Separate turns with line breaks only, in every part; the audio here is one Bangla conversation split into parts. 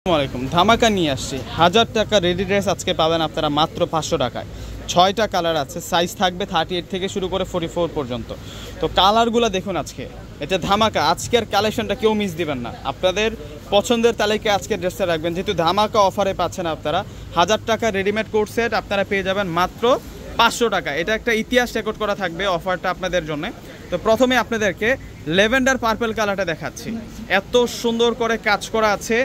আসসালামাইকুম ধামাকা নিয়ে আসছি 1000 টাকা রেডি ড্রেস আজকে পাবেন আপনারা মাত্র 500 টাকায়। 6টা কালার আছে, সাইজ থাকবে 38 থেকে শুরু করে 44 পর্যন্ত। তো কালারগুলো দেখুন, আজকে এটা ধামাকা। আজকের কালেকশনটা কেউ মিস দিবেন না, আপনাদের পছন্দের তালিকায় আজকের ড্রেসটা রাখবেন, যেহেতু ধামাকা অফারে পাচ্ছেন আপনারা। 1000 টাকা রেডিমেড কোট সেট আপনারা পেয়ে যাবেন মাত্র 500 টাকা। এটা একটা ইতিহাস রেকর্ড করা থাকবে অফারটা আপনাদের জন্য। তো প্রথমে আপনাদেরকে ল্যাভেন্ডার পার্পল কালারটা দেখাচ্ছি, এত সুন্দর করে কাজ করা আছে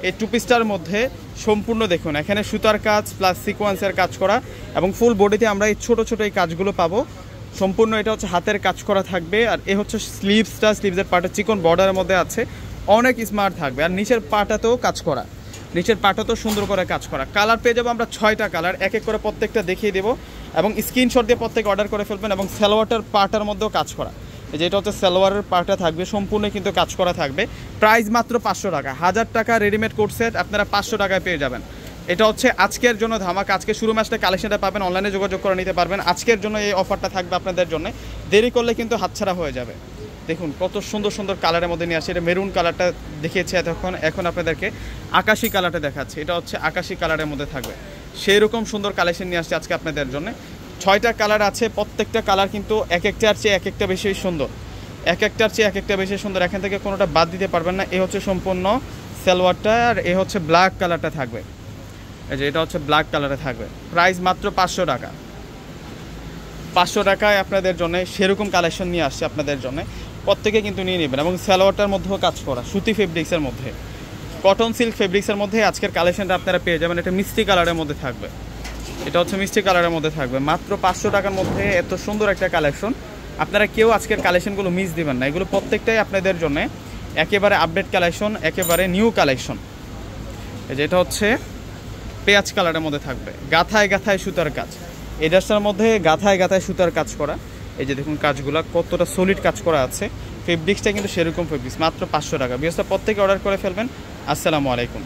এই টু পিসটার মধ্যে। সম্পূর্ণ দেখুন, এখানে সুতার কাজ প্লাস সিকোয়েন্সের কাজ করা এবং ফুল বডিতে আমরা এই ছোটো ছোটো এই কাজগুলো পাবো। সম্পূর্ণ এটা হচ্ছে হাতের কাজ করা থাকবে। আর এ হচ্ছে স্লিভসের পার্টে চিকন বর্ডারের মধ্যে আছে, অনেক স্মার্ট থাকবে। আর নিচের পাটাতেও কাজ করা, নিচের পাটাতেও সুন্দর করে কাজ করা। কালার পেয়ে যাবো আমরা 6টা কালার, এক এক করে প্রত্যেকটা দেখিয়ে দেবো এবং স্ক্রিনশট দিয়ে প্রত্যেক অর্ডার করে ফেলবেন। এবং সালোয়ারটার পাটার মধ্যেও কাজ করা, যেটা হচ্ছে সালোয়ারের পার্টটা থাকবে, সম্পূর্ণ কিন্তু কাজ করা থাকবে। প্রাইস মাত্র 500 টাকা। 1000 টাকা রেডিমেড কোট সেট আপনারা 500 টাকায় পেয়ে যাবেন। এটা হচ্ছে আজকের জন্য ধামাকা। আজকে শুরু ম্যাচটা কালেকশনটা পাবেন, অনলাইনে যোগাযোগ করে নিতে পারবেন। আজকের জন্য এই অফারটা থাকবে আপনাদের জন্য, দেরি করলে কিন্তু হাতছাড়া হয়ে যাবে। দেখুন কত সুন্দর সুন্দর কালারের মধ্যে নিয়ে আসছে। এটা মেরুন কালারটা দেখিয়েছি এতক্ষণ, এখন আপনাদেরকে আকাশি কালারটা দেখাচ্ছি। এটা হচ্ছে আকাশি কালারের মধ্যে থাকবে, সেই রকম সুন্দর কালেকশন নিয়ে আসছে আজকে আপনাদের জন্য। 6টা কালার আছে, প্রত্যেকটা কালার কিন্তু এক একটার চেয়ে এক একটা বেশি সুন্দর, এক একটার চেয়ে এক একটা বেশি সুন্দর। এখান থেকে কোনোটা বাদ দিতে পারবেন না। এ হচ্ছে সম্পূর্ণ সালোয়ারটা, আর এ হচ্ছে ব্ল্যাক কালারটা থাকবে। এই যে এটা হচ্ছে ব্ল্যাক কালারে থাকবে। প্রাইস মাত্র 500 টাকা। 500 টাকায় আপনাদের জন্য সেরকম কালেকশন নিয়ে আসছে আপনাদের জন্য, প্রত্যেকে কিন্তু নিয়ে নেবেন। এবং সালোয়ারটার মধ্যেও কাজ করা, সুতি ফেব্রিক্সের মধ্যে, কটন সিল্ক ফেব্রিক্সের মধ্যে আজকের কালেকশনটা আপনারা পেয়ে যাবেন। এটা মিষ্টি কালারের মধ্যে থাকবে, এটা হচ্ছে মিষ্টি কালারের মধ্যে থাকবে। মাত্র 500 টাকার মধ্যে এত সুন্দর একটা কালেকশন, আপনারা কেউ আজকের কালেকশনগুলো মিস দিবেন না। এগুলো প্রত্যেকটাই আপনাদের জন্য একেবারে আপডেট কালেকশন, একেবারে নিউ কালেকশন। যেটা হচ্ছে পেঁয়াজ কালারের মধ্যে থাকবে, গাথায় গাথায় সুতার কাজ। এই ড্রেসটার মধ্যে গাথায় গাথায় সুতার কাজ করা। এই যে দেখুন কাজগুলো কতটা সলিড কাজ করা আছে। ফেব্রিক্সটা কিন্তু সেরকম ফেব্রিক্স, মাত্র 500 টাকা। বিয়েসটা প্রত্যেকে অর্ডার করে ফেলবেন। আসসালামু আলাইকুম।